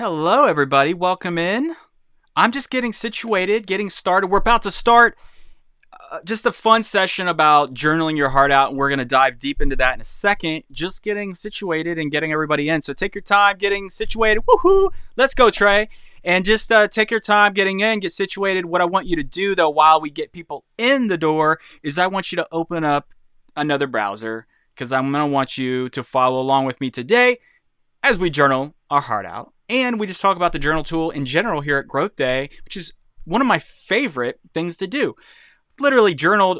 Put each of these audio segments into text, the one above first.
Hello, everybody. Welcome in. I'm just getting situated, getting started. We're about to start just a fun session about journaling your heart out, and we're going to dive deep into that in a second. Just getting situated and getting everybody in. So take your time getting situated. Woohoo! Let's go, Trey. And just take your time getting in, get situated. What I want you to do, though, while we get people in the door, is I want you to open up another browser because I'm going to want you to follow along with me today as we journal our heart out. And we just talk about the journal tool in general here at Growth Day, which is one of my favorite things to do. I've literally journaled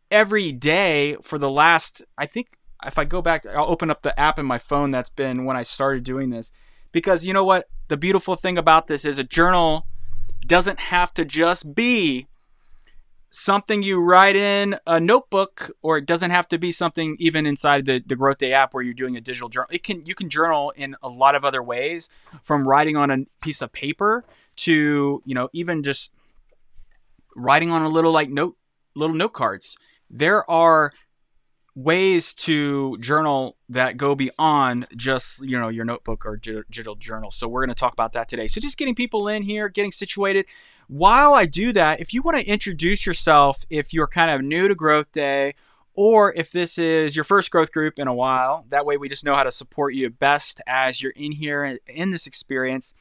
every day for the last, I think if I go back, I'll open up the app in my phone. That's been when I started doing this. Because you know what? The beautiful thing about this is a journal doesn't have to just be something you write in a notebook, or it doesn't have to be something even inside the Growth Day app where you're doing a digital journal. You can journal in a lot of other ways, from writing on a piece of paper to, even just writing on a little note cards. There are ways to journal that go beyond just, your notebook or digital journal. So we're going to talk about that today. So just getting people in here, getting situated. While I do that, if you want to introduce yourself, if you're kind of new to Growth Day, or if this is your first growth group in a while, that way we just know how to support you best as you're in here in this experience.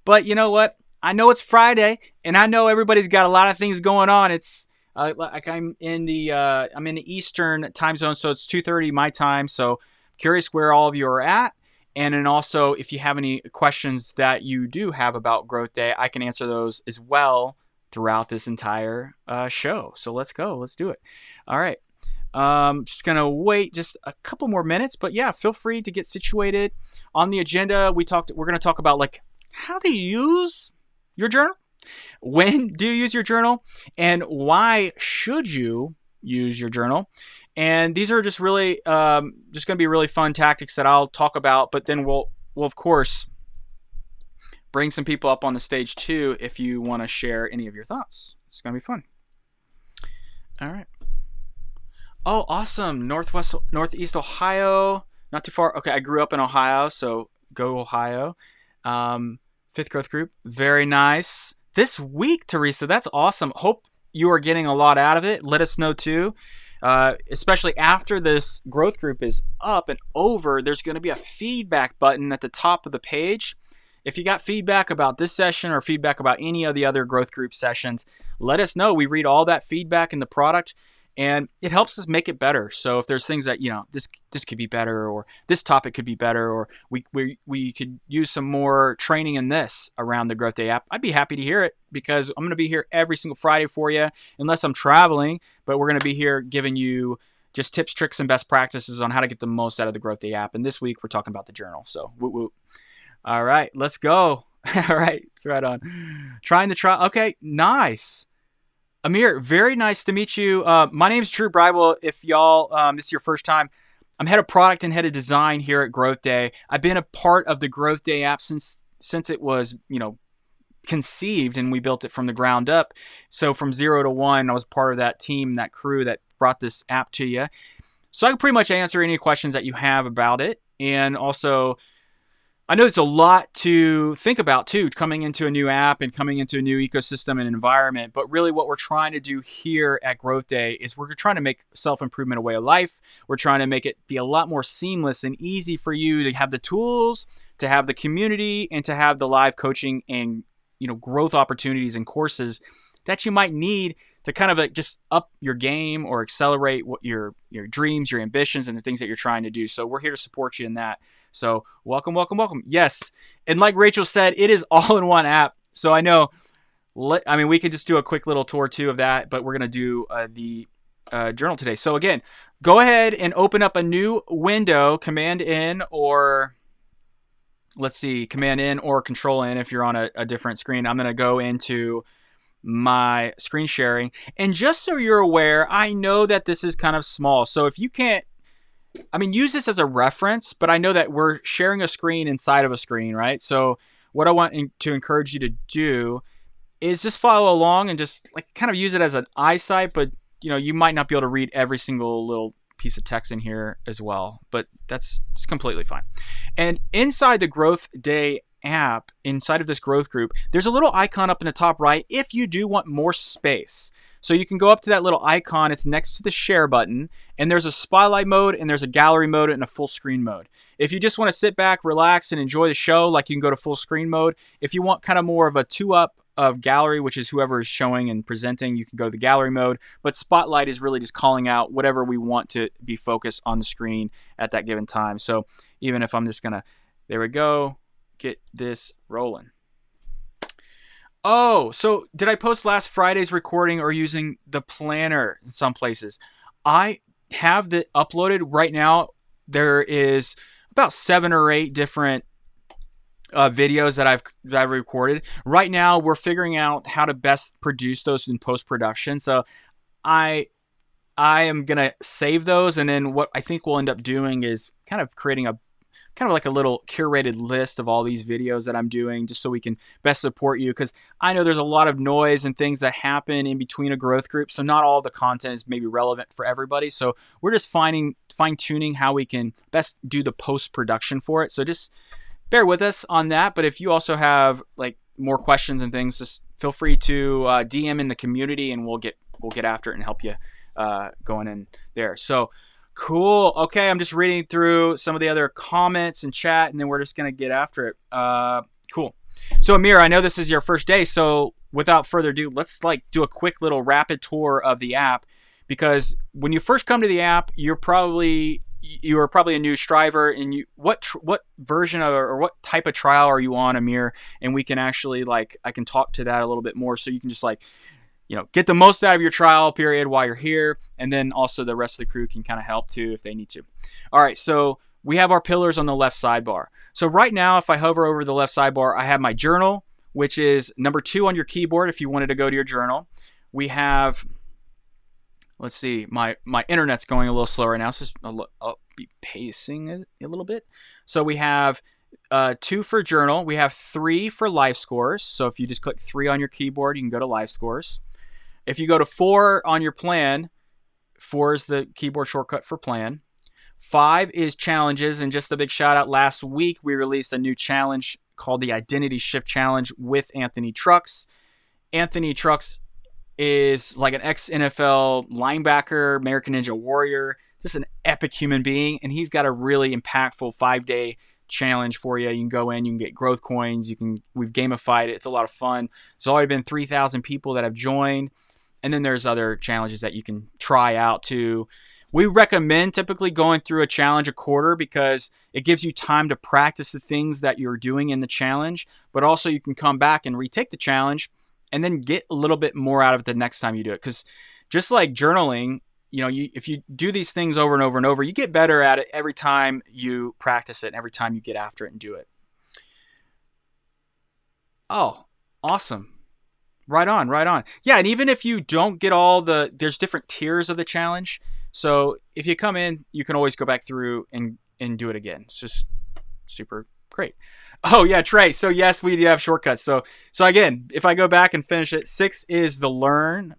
But you know what? I know it's Friday, and I know everybody's got a lot of things going on. It's like I'm in the Eastern time zone, so it's 2:30 my time. So curious where all of you are at. And then also, if you have any questions that you do have about Growth Day, I can answer those as well throughout this entire show. So let's go. Let's do it. All right. Just going to wait just a couple more minutes. But yeah, feel free to get situated. On the agenda, we're going to talk about how to use your journal. When do you use your journal? And why should you use your journal? And these are just really just going to be really fun tactics that I'll talk about. But then we'll of course bring some people up on the stage too if you want to share any of your thoughts. It's going to be fun. All right. Oh, awesome. Northeast Ohio. Not too far. Okay, I grew up in Ohio, so go Ohio. Fifth growth group. Very nice. This week, Teresa, that's awesome. Hope you are getting a lot out of it. Let us know too. Especially after this growth group is up and over, there's going to be a feedback button at the top of the page. If you got feedback about this session or feedback about any of the other growth group sessions, let us know. We read all that feedback in the product, and it helps us make it better. So if there's things that, this could be better, or this topic could be better, or we could use some more training in this around the Growth Day app, I'd be happy to hear it, because I'm going to be here every single Friday for you, unless I'm traveling. But we're going to be here giving you just tips, tricks, and best practices on how to get the most out of the Growth Day app. And this week we're talking about the journal. So whoop, whoop. All right, let's go. All right, it's right on. Trying the trial. Okay, nice. Amir, very nice to meet you. My name is Drew Bridewell. If y'all, this is your first time, I'm head of product and head of design here at Growth Day. I've been a part of the Growth Day app since it was, conceived, and we built it from the ground up. So from 0 to 1, I was part of that team, that crew that brought this app to you. So I can pretty much answer any questions that you have about it. And also, I know it's a lot to think about too, coming into a new app and coming into a new ecosystem and environment. But really what we're trying to do here at Growth Day is we're trying to make self-improvement a way of life. We're trying to make it be a lot more seamless and easy for you to have the tools, to have the community, and to have the live coaching and growth opportunities and courses that you might need to kind of just up your game or accelerate what your dreams, your ambitions, and the things that you're trying to do. So we're here to support you in that. So welcome, welcome, welcome. Yes. And like Rachel said, it is all in one app. So I know, we could just do a quick little tour too of that, but we're going to do the journal today. So again, go ahead and open up a new window, Command in or Control in if you're on a different screen. I'm going to go into my screen sharing. And just so you're aware, I know that this is kind of small. So if you can't, use this as a reference, but I know that we're sharing a screen inside of a screen, right? So what I want to encourage you to do is just follow along and just kind of use it as an eyesight, but you might not be able to read every single little piece of text in here as well, but that's completely fine. And inside the Growth Day app, inside of this growth group, there's a little icon up in the top right if you do want more space. So you can go up to that little icon. It's next to the share button, and there's a spotlight mode, and there's a gallery mode, and a full screen mode. If you just want to sit back, relax, and enjoy the show, like, you can go to full screen mode. If you want kind of more of a 2-up of gallery, which is whoever is showing and presenting, you can go to the gallery mode. But spotlight is really just calling out whatever we want to be focused on the screen at that given time. So even if I'm just gonna, there we go, get this rolling. Oh, so did I post last Friday's recording or using the planner in some places? I have that uploaded right now. There is about 7 or 8 different videos that I've recorded. Right now, we're figuring out how to best produce those in post-production. So I am gonna save those, and then what I think we'll end up doing is kind of creating a kind of like a little curated list of all these videos that I'm doing, just so we can best support you, because I know there's a lot of noise and things that happen in between a growth group, so not all the content is maybe relevant for everybody. So we're just fine-tuning how we can best do the post-production for it. So just bear with us on that. But if you also have like more questions and things, just feel free to DM in the community, and we'll get after it and help you going in there. So cool. Okay, I'm just reading through some of the other comments and chat, and then we're just gonna get after it. Cool. So Amir, I know this is your first day, so without further ado, let's like do a quick little rapid tour of the app, because when you first come to the app, you are probably a new striver, and what version of, or what type of trial are you on, Amir? And we can actually, like, I can talk to that a little bit more, so you can just like, get the most out of your trial period while you're here, and then also the rest of the crew can kind of help too if they need to. All right, so we have our pillars on the left sidebar. So right now, if I hover over the left sidebar, I have my journal, which is number 2 on your keyboard if you wanted to go to your journal. We have, let's see, my internet's going a little slow right now, so I'll be pacing it a little bit. So we have 2 for journal. We have 3 for life scores. So if you just click 3 on your keyboard, you can go to life scores. If you go to 4 on your plan, 4 is the keyboard shortcut for plan. 5 is challenges, and just a big shout out, last week we released a new challenge called the Identity Shift Challenge with Anthony Trucks. Anthony Trucks is like an ex-NFL linebacker, American Ninja Warrior, just an epic human being, and he's got a really impactful 5-day challenge for you. You can go in, you can get growth coins, we've gamified it. It's a lot of fun. There's already been 3,000 people that have joined. And then there's other challenges that you can try out too. We recommend typically going through a challenge a quarter, because it gives you time to practice the things that you're doing in the challenge, but also you can come back and retake the challenge and then get a little bit more out of it the next time you do it. Because just like journaling, if you do these things over and over and over, you get better at it every time you practice it and every time you get after it and do it. Oh, awesome. Right on. Yeah, and even if you don't get there's different tiers of the challenge. So if you come in, you can always go back through and do it again. It's just super great. Oh yeah, Trey. So yes, we do have shortcuts. So again, if I go back and finish it, 6 is the learn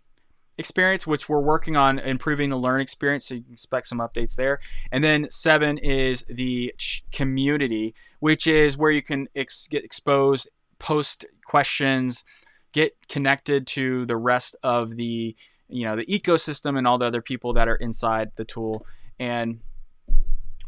experience, which we're working on improving the learn experience. So you can expect some updates there. And then 7 is the community, which is where you can get exposed, post questions, get connected to the rest of the the ecosystem and all the other people that are inside the tool. And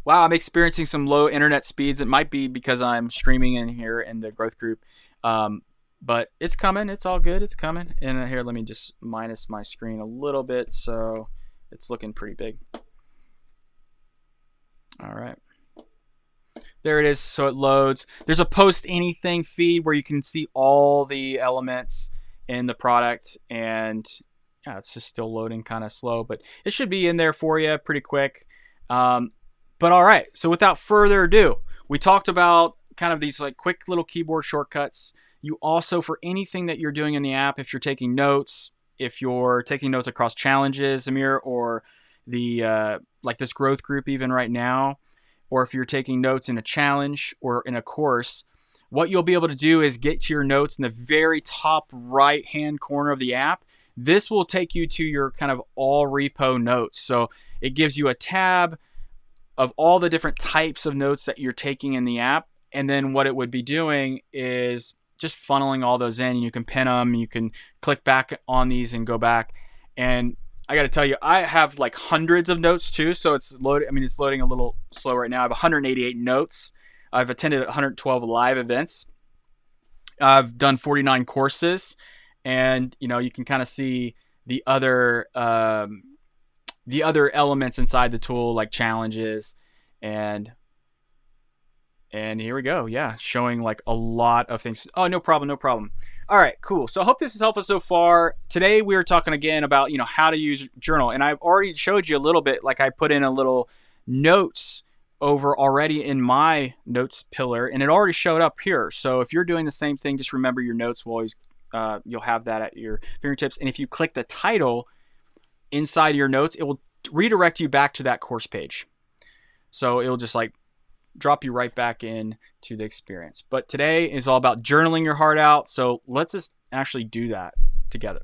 wow, I'm experiencing some low internet speeds. It might be because I'm streaming in here in the growth group, but it's coming. It's all good. It's coming. And here, let me just minus my screen a little bit, so it's looking pretty big. All right. There it is. So it loads. There's a post anything feed where you can see all the elements in the product, and yeah, it's just still loading kind of slow, but it should be in there for you pretty quick. But all right. So without further ado, we talked about kind of these like quick little keyboard shortcuts. You also, for anything that you're doing in the app, if you're taking notes, across challenges, Amir, or the like this growth group even right now, or if you're taking notes in a challenge or in a course, what you'll be able to do is get to your notes in the very top right-hand corner of the app. This will take you to your kind of all repo notes. So it gives you a tab of all the different types of notes that you're taking in the app. And then what it would be doing is just funneling all those in. You can pin them, you can click back on these and go back. And I got to tell you, I have like hundreds of notes too. So it's loading. I mean, it's loading a little slow right now. I have 188 notes. I've attended 112 live events. I've done 49 courses, and you can kind of see the other elements inside the tool, like challenges, and here we go. Yeah, showing like a lot of things. Oh, no problem. All right, cool. So I hope this has helped us so far. Today we were talking again about how to use journal, and I've already showed you a little bit. Like I put in a little notes over already in my notes pillar, and it already showed up here. So if you're doing the same thing, just remember your notes will always you'll have that at your fingertips. And if you click the title inside your notes, it will redirect you back to that course page. So it'll just like drop you right back in to the experience. But today is all about journaling your heart out. So let's just actually do that together.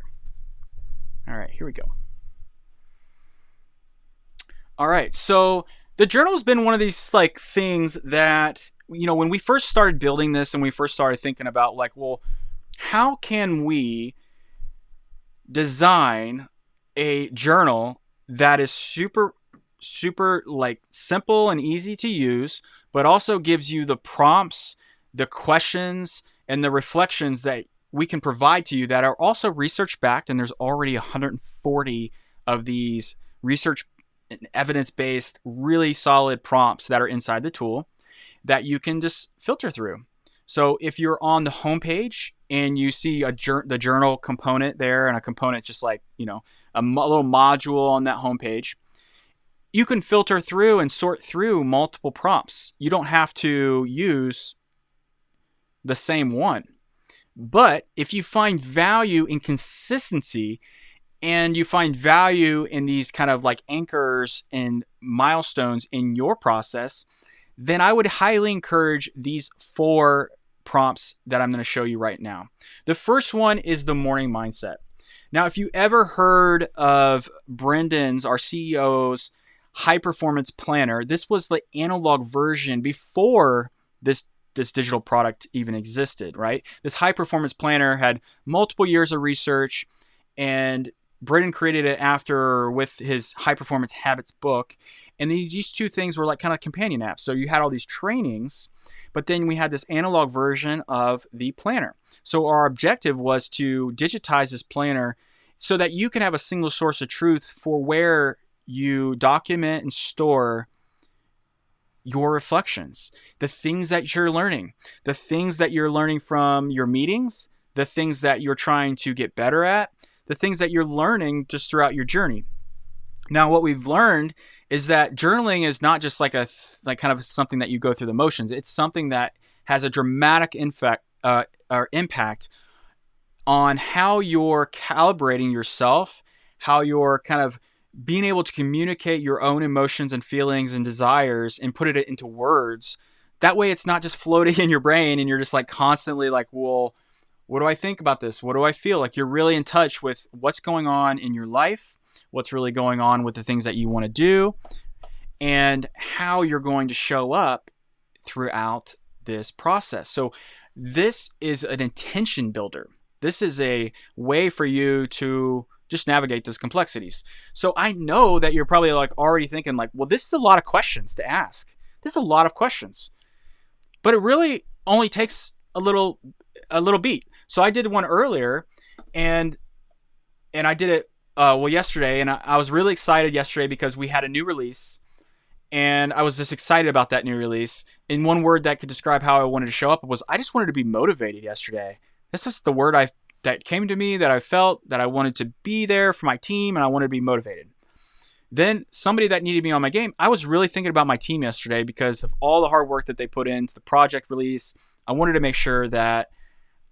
All right, here we go. All right, so the journal has been one of these like things that, when we first started building this and we first started thinking about like, well, how can we design a journal that is super like simple and easy to use, but also gives you the prompts, the questions, and the reflections that we can provide to you that are also research backed. And there's already 140 of these research and evidence-based, really solid prompts that are inside the tool that you can just filter through. So if you're on the homepage and you see the journal component there, and a component just like, a little module on that homepage, you can filter through and sort through multiple prompts. You don't have to use the same one. But if you find value in consistency, and you find value in these kind of like anchors and milestones in your process, then I would highly encourage these 4 prompts that I'm going to show you right now. The first one is the morning mindset. Now, if you ever heard of Brendan's, our CEO's high performance planner, this was the analog version before this digital product even existed, right? This high performance planner had multiple years of research, and Brendan created it after with his high performance habits book. And these 2 things were like kind of companion apps. So you had all these trainings, but then we had this analog version of the planner. So our objective was to digitize this planner so that you can have a single source of truth for where you document and store your reflections, the things that you're learning, the things that you're learning from your meetings, the things that you're trying to get better at, the things that you're learning just throughout your journey. Now, what we've learned is that journaling is not just like kind of something that you go through the motions. It's something that has a dramatic impact on how you're calibrating yourself, how you're kind of being able to communicate your own emotions and feelings and desires and put it into words. That way it's not just floating in your brain and you're just like constantly like, well, what do I think about this? What do I feel? Like you're really in touch with what's going on in your life, what's really going on with the things that you want to do, and how you're going to show up throughout this process. So this is an intention builder. This is a way for you to just navigate those complexities. So I know that you're probably like already thinking like, well, this is a lot of questions to ask. This is a lot of questions, but it really only takes a little beat. So I did one earlier, and I did it yesterday, and I was really excited yesterday because we had a new release, and I was just excited about that new release. In one word that could describe how I wanted to show up was I just wanted to be motivated yesterday. This is the word that came to me, that I felt that I wanted to be there for my team, and I wanted to be motivated. Then somebody that needed me on my game, I was really thinking about my team yesterday because of all the hard work that they put into the project release. I wanted to make sure that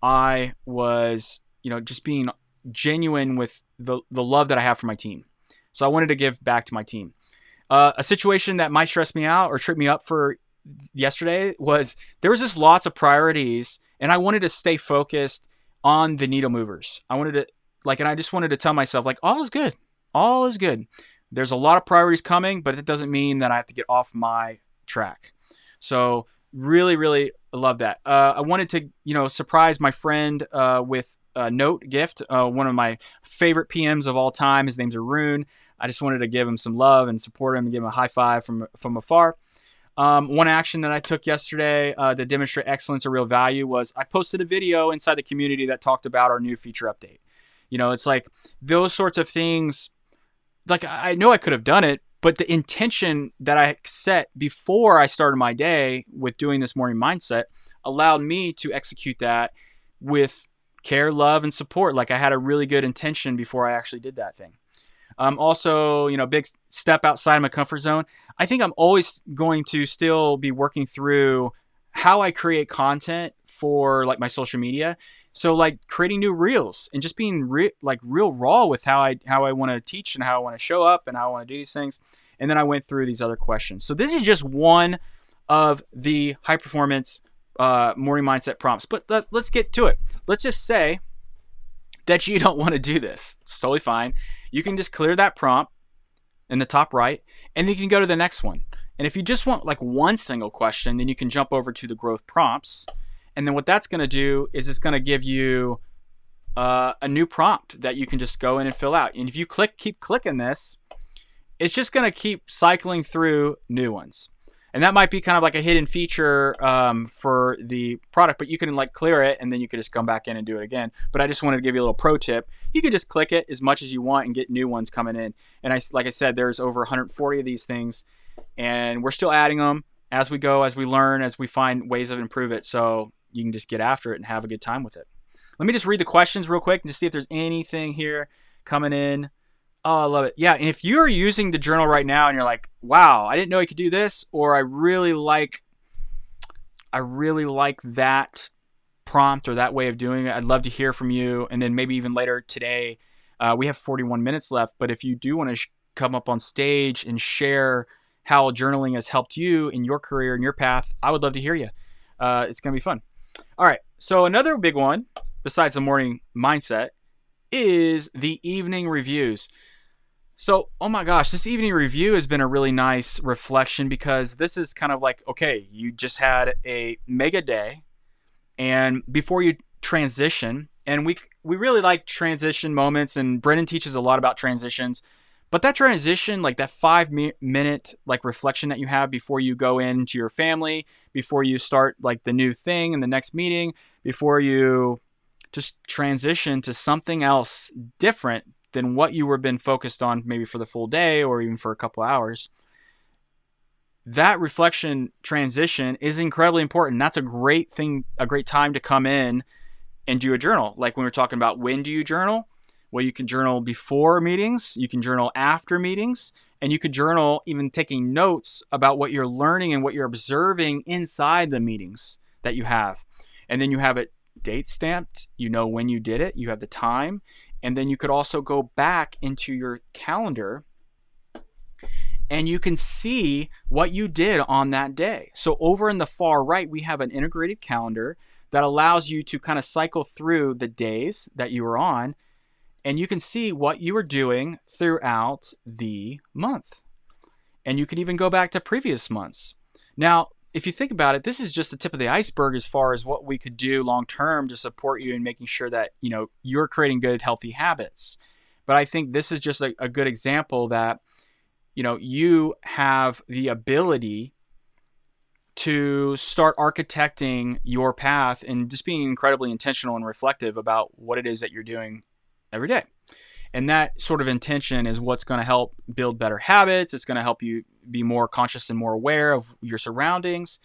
I was, just being genuine with the love that I have for my team. So I wanted to give back to my team. A situation that might stress me out or trip me up for yesterday was there was just lots of priorities, and I wanted to stay focused on the needle movers. And I just wanted to tell myself like, all is good. All is good. There's a lot of priorities coming, but it doesn't mean that I have to get off my track. So really, really I love that. I wanted to, surprise my friend with a note gift. One of my favorite PMs of all time. His name's Arun. I just wanted to give him some love and support him and give him a high five from afar. One action that I took yesterday to demonstrate excellence or real value was I posted a video inside the community that talked about our new feature update. It's like those sorts of things. Like, I know I could have done it, but the intention that I set before I started my day with doing this morning mindset allowed me to execute that with care, love, and support. Like, I had a really good intention before I actually did that thing. Also, big step outside my comfort zone. I think I'm always going to still be working through how I create content for like my social media. So like creating new reels and just being real raw with how I want to teach and how I want to show up and how I want to do these things. And then I went through these other questions. So this is just one of the high performance morning mindset prompts. But let's get to it. Let's just say that you don't want to do this. It's totally fine. You can just clear that prompt in the top right, and then you can go to the next one. And if you just want like one single question, then you can jump over to the growth prompts. And then what that's going to do is it's going to give you a new prompt that you can just go in and fill out. And if you keep clicking this, it's just going to keep cycling through new ones. And that might be kind of like a hidden feature for the product, but you can like clear it and then you can just come back in and do it again. But I just wanted to give you a little pro tip. You can just click it as much as you want and get new ones coming in. And like I said, there's over 140 of these things, and we're still adding them as we go, as we learn, as we find ways of improve it. So you can just get after it and have a good time with it. Let me just read the questions real quick and just see if there's anything here coming in. Oh, I love it. Yeah, and if you're using the journal right now and you're like, wow, I didn't know you could do this, or I really like that prompt or that way of doing it, I'd love to hear from you. And then maybe even later today, we have 41 minutes left, but if you do want to come up on stage and share how journaling has helped you in your career and your path, I would love to hear you. It's going to be fun. All right, so another big one, besides the morning mindset, is the evening reviews. So, oh my gosh, this evening review has been a really nice reflection, because this is kind of like, okay, you just had a mega day, and before you transition, and we really like transition moments, and Brennan teaches a lot about transitions, but that transition, like that 5-minute like reflection that you have before you go into your family, before you start like the new thing in the next meeting, before you just transition to something else different than what you were been focused on maybe for the full day or even for a couple hours. That reflection transition is incredibly important. That's a great thing, a great time to come in and do a journal. Like when we're talking about when do you journal? Well, you can journal before meetings, you can journal after meetings, and you could journal even taking notes about what you're learning and what you're observing inside the meetings that you have. And then you have it date stamped, you know when you did it, you have the time, and then you could also go back into your calendar and you can see what you did on that day. So over in the far right, we have an integrated calendar that allows you to kind of cycle through the days that you were on, and you can see what you were doing throughout the month. And you can even go back to previous months. Now, if you think about it, this is just the tip of the iceberg as far as what we could do long term to support you in making sure that you're creating good, healthy habits. But I think this is just a good example that you have the ability to start architecting your path and just being incredibly intentional and reflective about what it is that you're doing every day. And that sort of intention is what's going to help build better habits. It's going to help you be more conscious and more aware of your surroundings.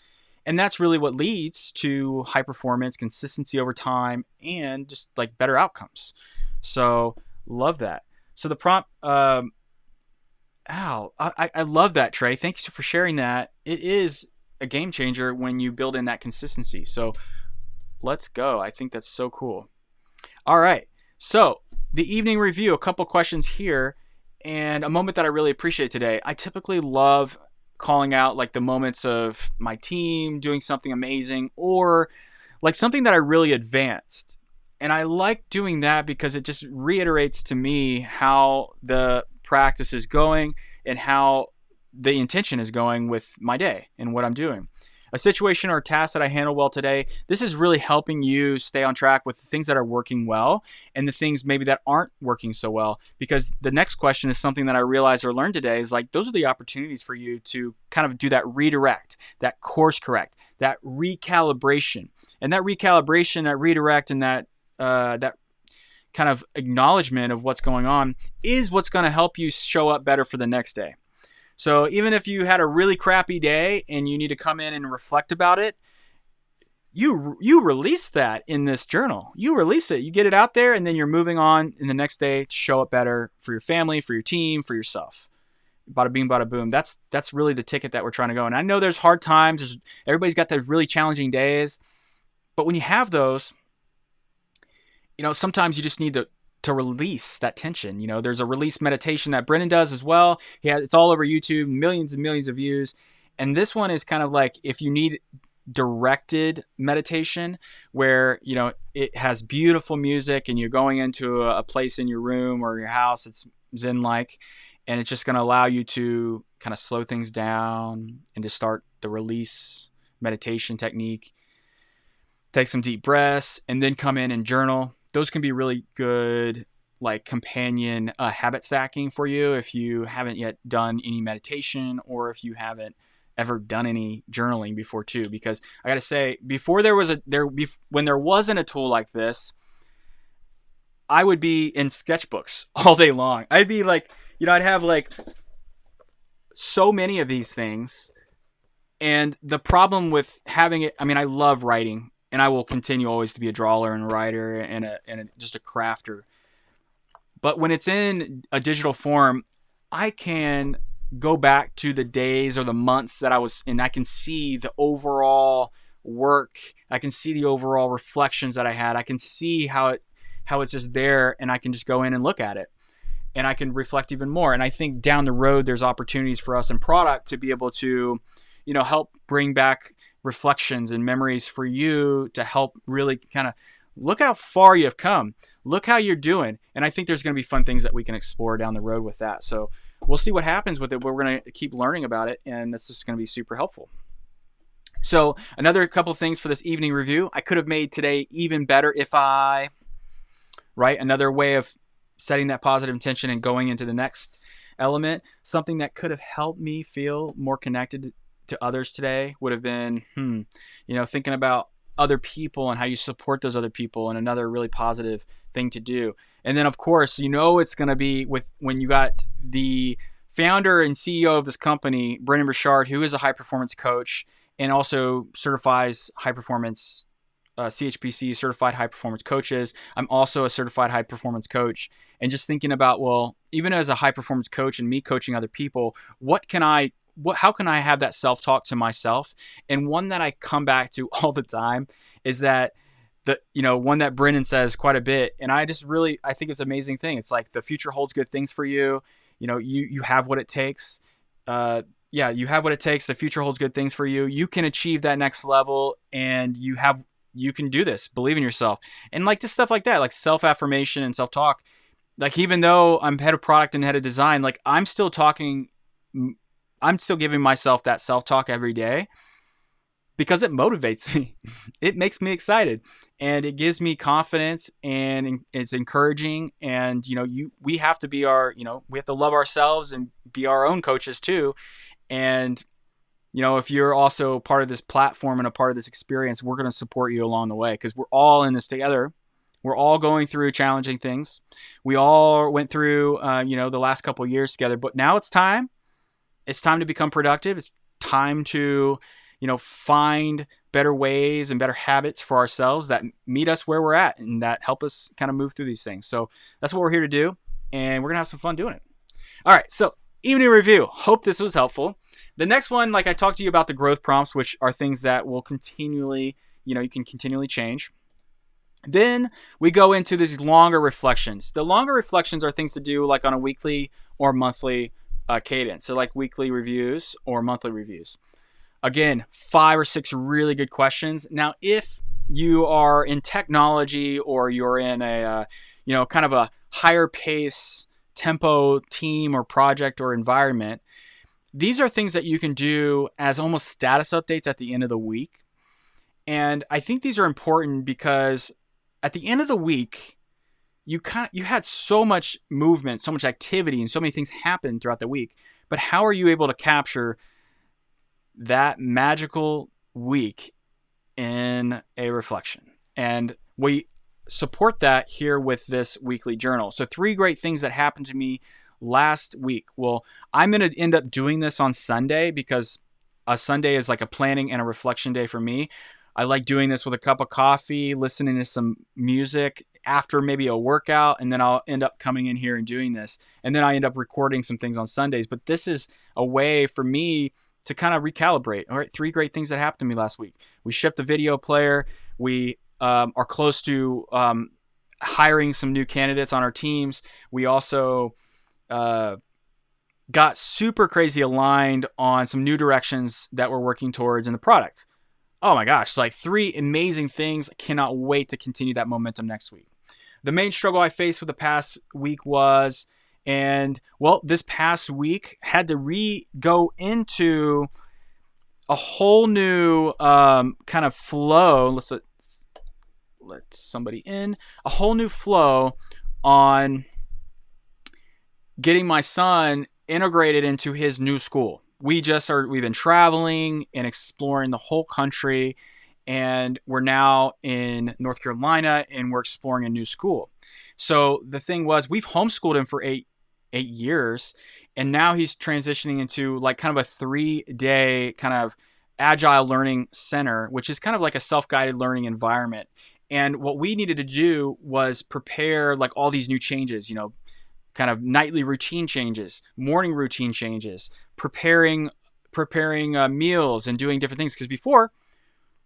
And that's really what leads to high performance, consistency over time, and just like better outcomes. So love that. So the prompt, I love that, Trey. Thank you for sharing that. It is a game changer when you build in that consistency. So let's go. I think that's so cool. All right. So the evening review, a couple questions here, and a moment that I really appreciate today. I typically love calling out like the moments of my team doing something amazing or like something that I really advanced. And I like doing that because it just reiterates to me how the practice is going and how the intention is going with my day and what I'm doing. a situation or a task that I handled well today. This is really helping you stay on track with the things that are working well and the things maybe that aren't working so well. Because the next question is something that I realized or learned today is like, those are the opportunities for you to kind of do that redirect, that course correct, that recalibration. And that recalibration, that redirect, and that kind of acknowledgement of what's going on is what's going to help you show up better for the next day. So even if you had a really crappy day and you need to come in and reflect about it, you release that in this journal. You release it, you get it out there, and then you're moving on in the next day to show up better for your family, for your team, for yourself. Bada bing, bada boom. That's really the ticket that we're trying to go. And I know there's hard times. Everybody's got those really challenging days. But when you have those, sometimes you just need to release that tension. There's a release meditation that Brennan does as well. It's all over YouTube, millions and millions of views. And this one is kind of like if you need directed meditation where, it has beautiful music and you're going into a place in your room or your house that's Zen-like, and it's just going to allow you to kind of slow things down and to start the release meditation technique. Take some deep breaths and then come in and journal. Those can be really good, like companion habit stacking for you if you haven't yet done any meditation or if you haven't ever done any journaling before too. Because I got to say, before when there wasn't a tool like this, I would be in sketchbooks all day long. I'd be like, I'd have like so many of these things. And the problem with having it, I love writing. And I will continue always to be a drawer and a writer and just a crafter. But when it's in a digital form, I can go back to the days or the months that I was, and I can see the overall work. I can see the overall reflections that I had. I can see how it's just there, and I can just go in and look at it. And I can reflect even more. And I think down the road, there's opportunities for us in product to be able to, help bring back reflections and memories for you to help really kind of look how far you've come. Look how you're doing. And I think there's going to be fun things that we can explore down the road with that. So we'll see what happens with it. We're going to keep learning about it, and this is going to be super helpful. So another couple things for this evening review. I could have made today even better if another way of setting that positive intention and going into the next element. Something that could have helped me feel more connected to others today would have been, thinking about other people and how you support those other people, and another really positive thing to do. And then of course, it's going to be when you got the founder and CEO of this company, Brennan Burchard, who is a high performance coach and also certifies high performance CHPC, certified high performance coaches. I'm also a certified high performance coach. And just thinking about, well, even as a high performance coach and me coaching other people, how can I have that self-talk to myself? And one that I come back to all the time is that one that Brennan says quite a bit. And I think it's an amazing thing. It's like the future holds good things for you. You have what it takes. You have what it takes. The future holds good things for you. You can achieve that next level, and you can do this. Believe in yourself. And like just stuff like that, like self-affirmation and self-talk. Like, even though I'm head of product and head of design, like I'm still giving myself that self-talk every day because it motivates me. It makes me excited, and it gives me confidence, and it's encouraging. And, we have to be we have to love ourselves and be our own coaches too. And, if you're also part of this platform and a part of this experience, we're going to support you along the way, because we're all in this together. We're all going through challenging things. We all went through, the last couple of years together, but now it's time. It's time to become productive. It's time to, find better ways and better habits for ourselves that meet us where we're at and that help us kind of move through these things. So that's what we're here to do, and we're going to have some fun doing it. All right. So evening review. Hope this was helpful. The next one, like I talked to you about the growth prompts, which are things that will continually, you can continually change. Then we go into these longer reflections. The longer reflections are things to do like on a weekly or monthly cadence. So like weekly reviews or monthly reviews. Again, 5 or 6 really good questions. Now, if you are in technology or you're in a, kind of a higher pace tempo team or project or environment, these are things that you can do as almost status updates at the end of the week. And I think these are important because at the end of the week, you had so much movement, so much activity, and so many things happen throughout the week. But how are you able to capture that magical week in a reflection? And we support that here with this weekly journal. So 3 great things that happened to me last week. Well, I'm going to end up doing this on Sunday because a Sunday is like a planning and a reflection day for me. I like doing this with a cup of coffee, listening to some music after maybe a workout, and then I'll end up coming in here and doing this. And then I end up recording some things on Sundays. But this is a way for me to kind of recalibrate. All right, 3 great things that happened to me last week. We shipped a video player. We are close to hiring some new candidates on our teams. We also got super crazy aligned on some new directions that we're working towards in the product. Oh my gosh, it's like 3 amazing things. I cannot wait to continue that momentum next week. The main struggle I faced with the past week was, this past week had to go into a whole new kind of flow. Let's let somebody in. A whole new flow on getting my son integrated into his new school. We've been traveling and exploring the whole country, and we're now in North Carolina and we're exploring a new school. So the thing was, we've homeschooled him for eight years, and now he's transitioning into like kind of a 3-day kind of agile learning center, which is kind of like a self-guided learning environment. And what we needed to do was prepare like all these new changes, kind of nightly routine changes, morning routine changes, preparing meals and doing different things. Because before,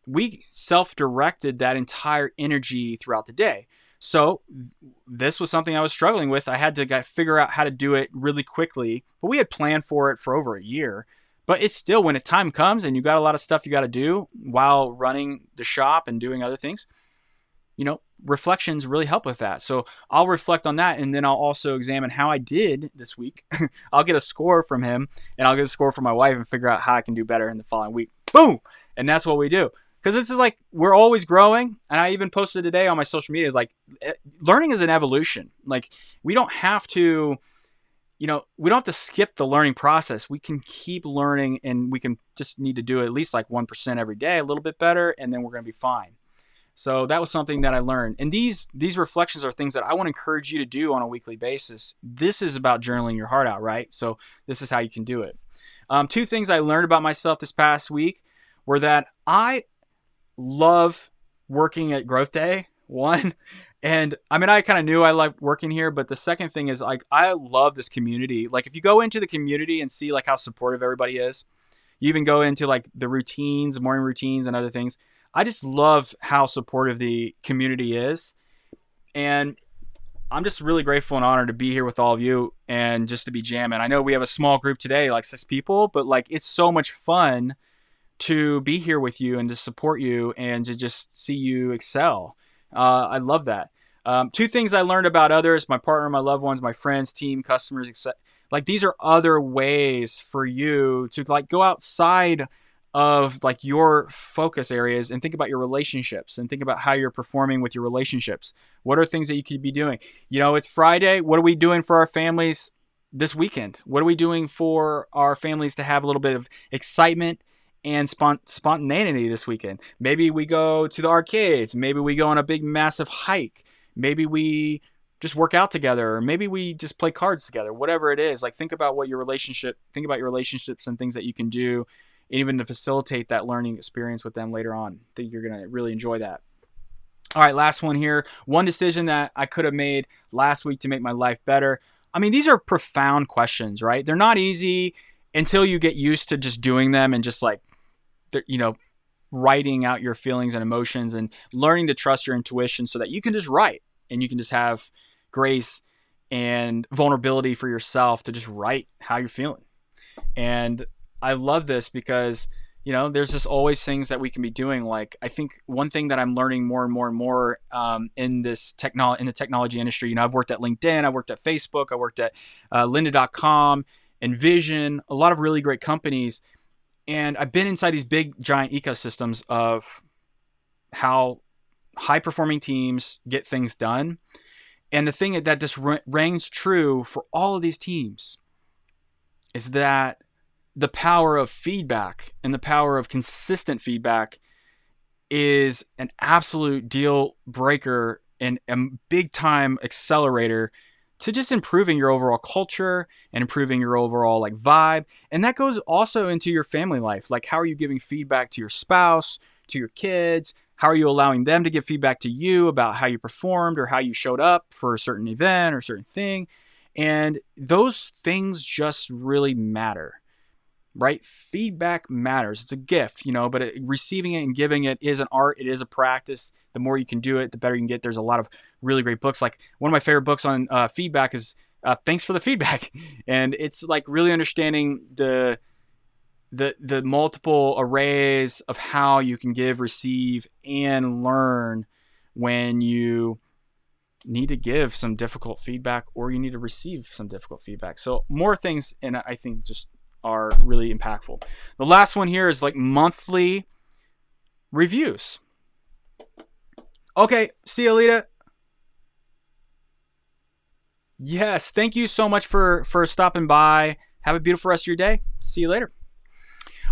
we self-directed that entire energy throughout the day. So this was something I was struggling with. I had to figure out how to do it really quickly, but we had planned for it for over a year. But it's still, when time comes and you got a lot of stuff you got to do while running the shop and doing other things, reflections really help with that. So I'll reflect on that, and then I'll also examine how I did this week. I'll get a score from him, and I'll get a score from my wife and figure out how I can do better in the following week. Boom! And that's what we do. Because this is like, we're always growing. And I even posted today on my social media, like, learning is an evolution. Like, we don't have to skip the learning process. We can keep learning, and we can just need to do at least like 1% every day, a little bit better, and then we're going to be fine. So that was something that I learned. And these reflections are things that I want to encourage you to do on a weekly basis. This is about journaling your heart out, right? So this is how you can do it. 2 things I learned about myself this past week were that I love working at GrowthDay. One, and I mean, I kind of knew I liked working here, but the second thing is, like, I love this community. Like, if you go into the community and see like how supportive everybody is, you even go into like the routines, morning routines and other things. I just love how supportive the community is. And I'm just really grateful and honored to be here with all of you and just to be jamming. I know we have a small group today, like 6 people, but like, it's so much fun to be here with you and to support you and to just see you excel. I love that. 2 things I learned about others: my partner, my loved ones, my friends, team, customers, etc. Like, these are other ways for you to like go outside of like your focus areas and think about your relationships and think about how you're performing with your relationships. What are things that you could be doing? It's Friday. What are we doing for our families this weekend? What are we doing for our families to have a little bit of excitement and spontaneity this weekend? Maybe we go to the arcades. Maybe we go on a big, massive hike. Maybe we just work out together, or maybe we just play cards together. Whatever it is, like, think about your relationships and things that you can do, even to facilitate that learning experience with them later on. I think you're going to really enjoy that. All right, last one here. One decision that I could have made last week to make my life better. I mean, these are profound questions, right? They're not easy until you get used to just doing them and just like, writing out your feelings and emotions and learning to trust your intuition so that you can just write and you can just have grace and vulnerability for yourself to just write how you're feeling. And I love this because, there's just always things that we can be doing. Like, I think one thing that I'm learning more and more and more in the technology industry, I've worked at LinkedIn, I worked at Facebook, I worked at lynda.com, Envision, a lot of really great companies. And I've been inside these big, giant ecosystems of how high-performing teams get things done. And the thing that just reigns true for all of these teams is that the power of feedback and the power of consistent feedback is an absolute deal breaker and a big time accelerator to just improving your overall culture and improving your overall like vibe. And that goes also into your family life. Like, how are you giving feedback to your spouse, to your kids? How are you allowing them to give feedback to you about how you performed or how you showed up for a certain event or certain thing? And those things just really matter, right? Feedback matters. It's a gift, but receiving it and giving it is an art. It is a practice. The more you can do it, the better you can get. There's a lot of really great books. Like, one of my favorite books on feedback is Thanks for the Feedback. And it's like really understanding the multiple arrays of how you can give, receive, and learn when you need to give some difficult feedback or you need to receive some difficult feedback. So more things, and I think just are really impactful. The last one here is like monthly reviews. Okay, see you, Alita. Yes, thank you so much for stopping by. Have a beautiful rest of your day. See you later.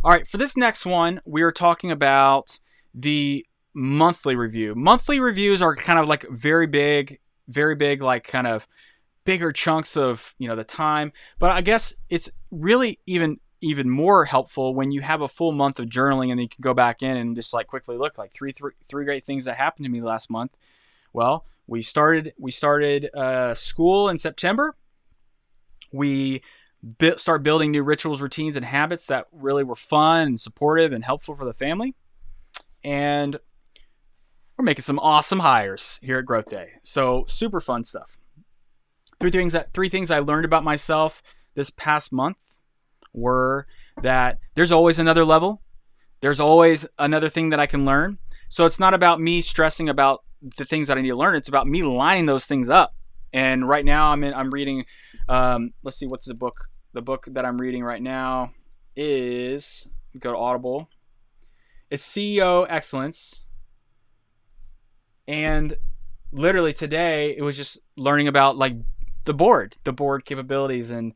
All right, for this next one, we are talking about the monthly review. Monthly reviews are kind of like very big, like kind of bigger chunks of, the time. But I guess it's really even more helpful when you have a full month of journaling and then you can go back in and just like quickly look like three great things that happened to me last month. Well, we started school in September. We start building new rituals, routines, and habits that really were fun and supportive and helpful for the family. And we're making some awesome hires here at Growth Day. So super fun stuff. Three things I learned about myself this past month were that there's always another level. There's always another thing that I can learn. So it's not about me stressing about the things that I need to learn. It's about me lining those things up. And right now I'm reading, let's see, what's the book? The book that I'm reading right now is, go to Audible. It's CEO Excellence. And literally today, it was just learning about like the board capabilities and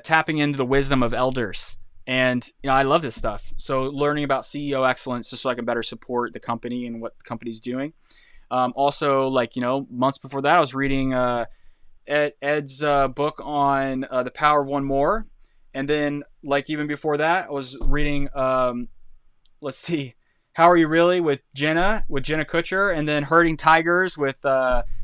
tapping into the wisdom of elders. And I love this stuff. So learning about CEO excellence just so I can better support the company and what the company's doing. Also, like, months before that, I was reading Ed's book on the power of one more. And then like even before that, I was reading, let's see, How Are You Really with Jenna Kutcher, and then Herding Tigers with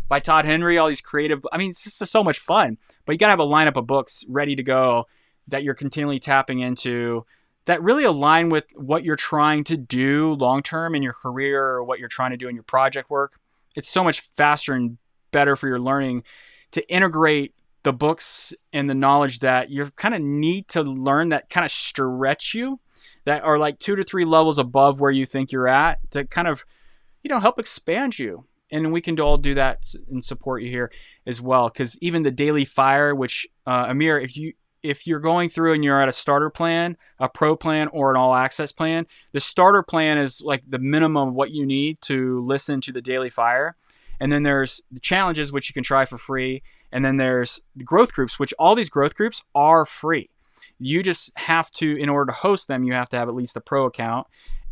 by Todd Henry, all these creative, it's just so much fun. But you got to have a lineup of books ready to go that you're continually tapping into that really align with what you're trying to do long-term in your career or what you're trying to do in your project work. It's so much faster and better for your learning to integrate the books and the knowledge that you kind of need to learn that kind of stretch you, that are like 2 to 3 levels above where you think you're at, to kind of, help expand you. And we can all do that and support you here as well. Because even the Daily Fire, which Amir, if you're going through and you're at a starter plan, a pro plan, or an all access plan, the starter plan is like the minimum of what you need to listen to the Daily Fire. And then there's the challenges, which you can try for free. And then there's the growth groups, which all these growth groups are free. You just have to, in order to host them, you have to have at least a pro account.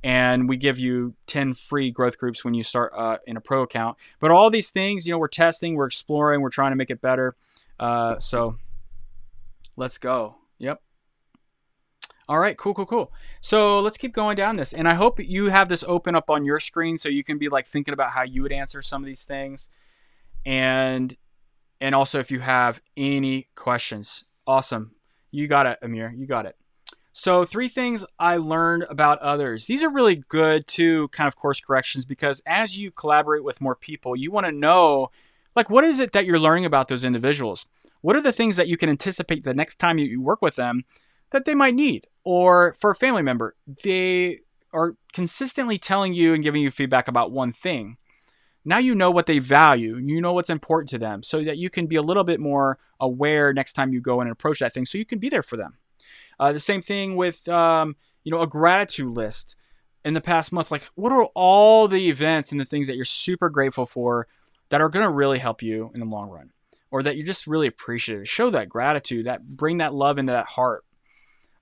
And we give you 10 free growth groups when you start in a pro account. But all these things, we're testing, we're exploring, we're trying to make it better. So let's go. Yep. All right, cool. So let's keep going down this. And I hope you have this open up on your screen so you can be like thinking about how you would answer some of these things. And also if you have any questions. Awesome. You got it, Amir. You got it. So 3 things I learned about others. These are really good to kind of course corrections, because as you collaborate with more people, you want to know, like, what is it that you're learning about those individuals? What are the things that you can anticipate the next time you work with them that they might need? Or for a family member, they are consistently telling you and giving you feedback about one thing. Now you know what they value. You know what's important to them, so that you can be a little bit more aware next time you go in and approach that thing, so you can be there for them. The same thing with a gratitude list. In the past month, like, what are all the events and the things that you're super grateful for that are going to really help you in the long run, or that you're just really appreciative? Show that gratitude, that bring that love into that heart.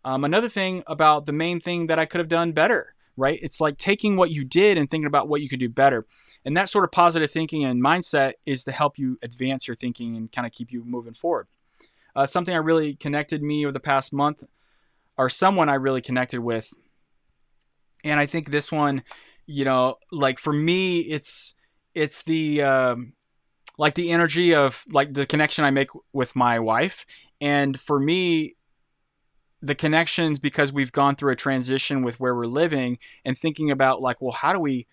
Another thing about the main thing that I could have done better, right? It's like taking what you did and thinking about what you could do better. And that sort of positive thinking and mindset is to help you advance your thinking and kind of keep you moving forward. Something I really connected me over the past month, or someone I really connected with. And I think this one, like for me, it's the like the energy of like the connection I make with my wife. And for me, the connections, because we've gone through a transition with where we're living, and thinking about like, well, how do we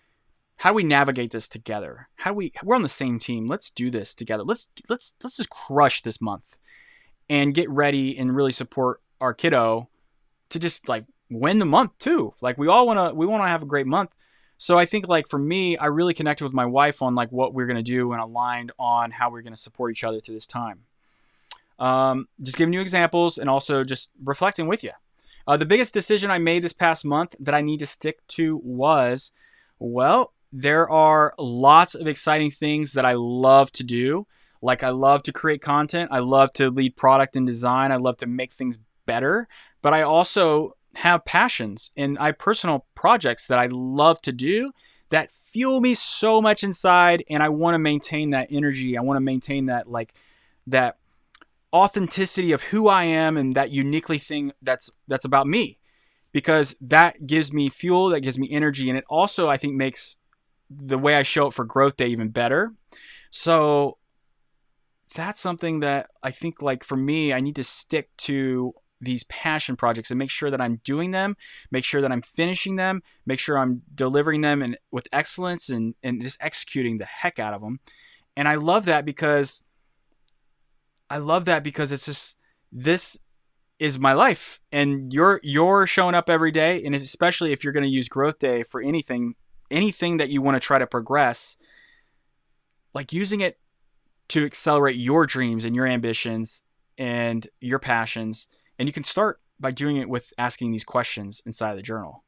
navigate this together? We're on the same team. Let's do this together. Let's just crush this month and get ready and really support our kiddo to just like win the month too. Like we want to have a great month. So I think like for me, I really connected with my wife on like what we're going to do, and aligned on how we're going to support each other through this time. Just giving you examples and also just reflecting with you. The biggest decision I made this past month that I need to stick to was, well, there are lots of exciting things that I love to do. Like I love to create content. I love to lead product and design. I love to make things better, but I also have passions and I have personal projects that I love to do that fuel me so much inside. And I want to maintain that energy. I want to maintain that, like that authenticity of who I am, and that uniquely thing that's about me, because that gives me fuel, that gives me energy. And it also, I think, makes the way I show up for Growth Day even better. So that's something that I think, like for me, I need to stick to these passion projects and make sure that I'm doing them, make sure that I'm finishing them, make sure I'm delivering them and with excellence, and just executing the heck out of them. And I love that because it's just, this is my life, and you're showing up every day. And especially if you're going to use Growth Day for anything that you want to try to progress, like using it to accelerate your dreams and your ambitions and your passions. And you can start by doing it with asking these questions inside the journal,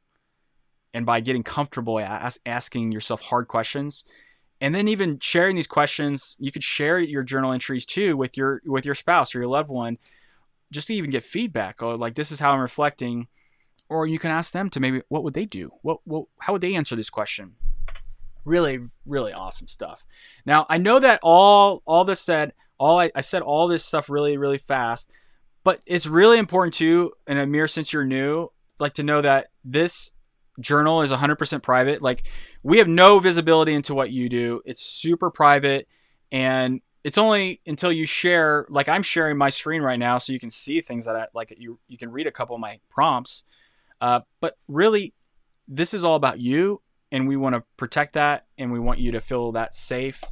and by getting comfortable asking yourself hard questions. And then even sharing these questions, you could share your journal entries too with your spouse or your loved one, just to even get feedback. Oh, like, this is how I'm reflecting. Or you can ask them to maybe, what would they do? How would they answer this question? Really, really awesome stuff. Now, I know that all this said, I said all this stuff really, really fast, but it's really important too, and Amir, since you're new, like to know that this journal is 100% private. Like, we have no visibility into what you do. It's super private, and it's only until you share, like I'm sharing my screen right now so you can see things that I like. You can read a couple of my prompts, but really this is all about you, and we want to protect that, and we want you to feel that safe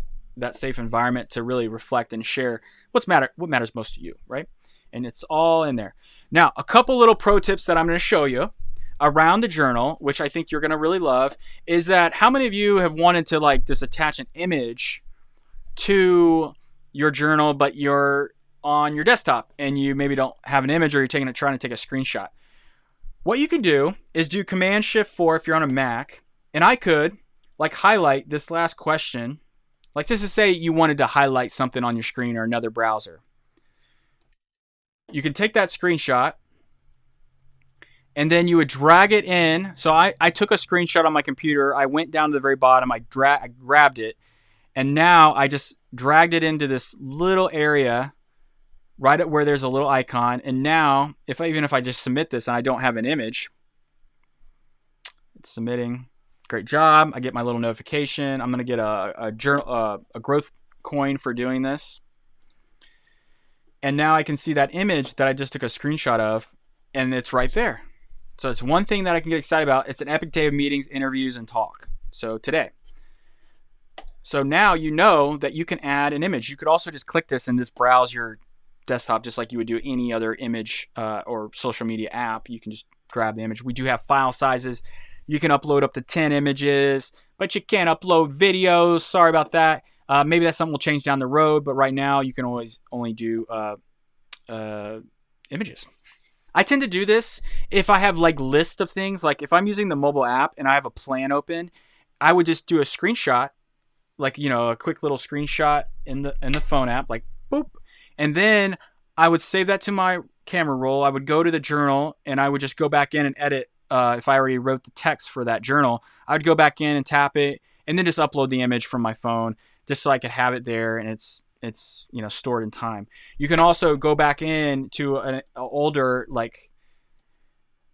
environment to really reflect and share what matters most to you, right? And it's all in there. Now, a couple little pro tips that I'm going to show you around the journal, which I think you're going to really love, is that how many of you have wanted to like just attach an image to your journal, but you're on your desktop and you maybe don't have an image, or you're trying to take a screenshot? What you can do is do Command-Shift-4 if you're on a Mac, and I could like highlight this last question, like just to say you wanted to highlight something on your screen or another browser. You can take that screenshot, and then you would drag it in. So I took a screenshot on my computer. I went down to the very bottom. I grabbed it. And now I just dragged it into this little area right at where there's a little icon. And now, even if I just submit this and I don't have an image, it's submitting. Great job. I get my little notification. I'm going to get a growth coin for doing this. And now I can see that image that I just took a screenshot of, and it's right there. So it's one thing that I can get excited about. It's an epic day of meetings, interviews, and talk. So today. So now you know that you can add an image. You could also just click this and just browse your desktop just like you would do any other image or social media app. You can just grab the image. We do have file sizes You can upload up to 10 images, but you can't upload videos. Sorry about that. Maybe that's something we'll change down the road, but right now you can always only do images. I tend to do this if I have like lists of things. Like if I'm using the mobile app and I have a plan open, I would just do a screenshot, like, you know, a quick little screenshot in the phone app, like boop. And then I would save that to my camera roll. I would go to the journal and I would just go back in and edit. If I already wrote the text for that journal, I would go back in and tap it and then just upload the image from my phone just so I could have it there and it's you know, stored in time. You can also go back in to an older like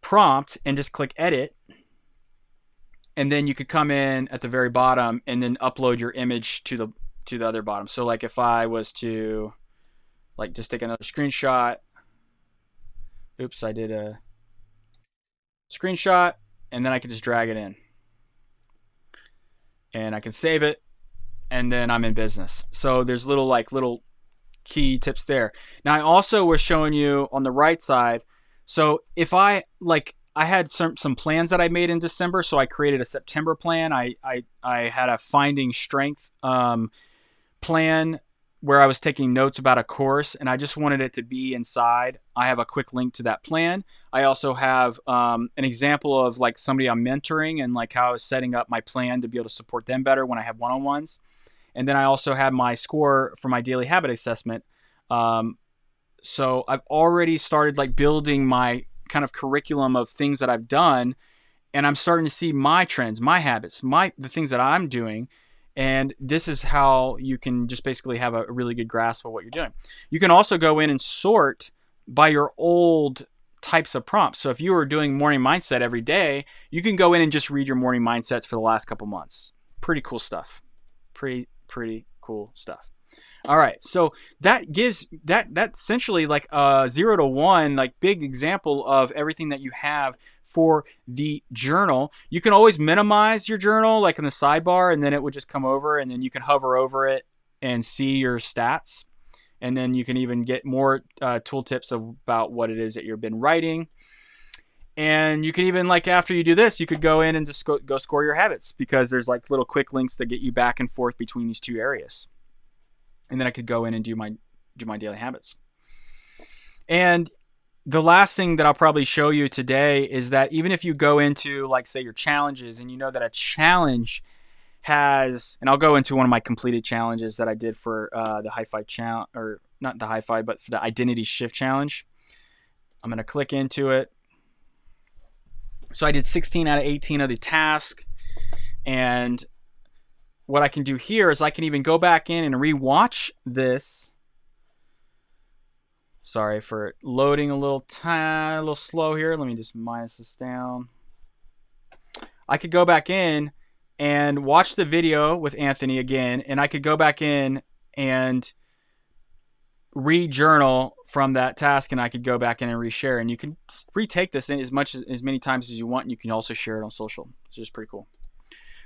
prompt and just click edit, and then you could come in at the very bottom and then upload your image to the other bottom. So like if I was to like just take another screenshot, oops, I did a screenshot, and then I can just drag it in and I can save it, and then I'm in business. So there's little key tips there. Now I also was showing you on the right side. So if I had some plans that I made in December, so I created a September plan. I had a finding strength plan where I was taking notes about a course, and I just wanted it to be inside. I have a quick link to that plan. I also have an example of like somebody I'm mentoring and like how I was setting up my plan to be able to support them better when I have one-on-ones. And then I also have my score for my daily habit assessment. So I've already started like building my kind of curriculum of things that I've done, and I'm starting to see my trends, my habits, the things that I'm doing. And this is how you can just basically have a really good grasp of what you're doing. You can also go in and sort by your old types of prompts. So if you were doing morning mindset every day, you can go in and just read your morning mindsets for the last couple months. Pretty cool stuff. Pretty cool stuff. All right. So that gives that essentially like a 0 to 1, like big example of everything that you have for the journal. You can always minimize your journal like in the sidebar, and then it would just come over, and then you can hover over it and see your stats. And then you can even get more tooltips about what it is that you've been writing. And you can even, like, after you do this, you could go in and just go score your habits, because there's like little quick links that get you back and forth between these two areas. And then I could go in and do my daily habits. And the last thing that I'll probably show you today is that even if you go into, like, say, your challenges, and you know that a challenge has, and I'll go into one of my completed challenges that I did for the high-five challenge, or not the high-five, but for the identity shift challenge. I'm going to click into it. So I did 16 out of 18 of the task. And what I can do here is I can even go back in and rewatch this. Sorry for loading a little slow here. Let me just minus this down. I could go back in and watch the video with Anthony again, and I could go back in and re-journal from that task, and I could go back in and reshare. And you can retake this in as many times as you want, and you can also share it on social. It's just pretty cool.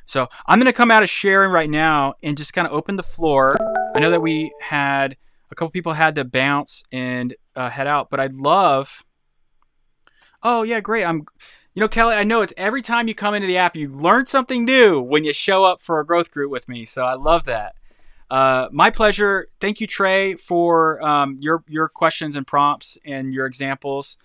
So I'm going to come out of sharing right now and just kind of open the floor. I know that we had a couple people had to bounce and head out, but I'd love. Oh yeah, great. Kelly, I know it's every time you come into the app, you learn something new when you show up for a growth group with me. So I love that. My pleasure. Thank you, Trey, for your questions and prompts and your examples.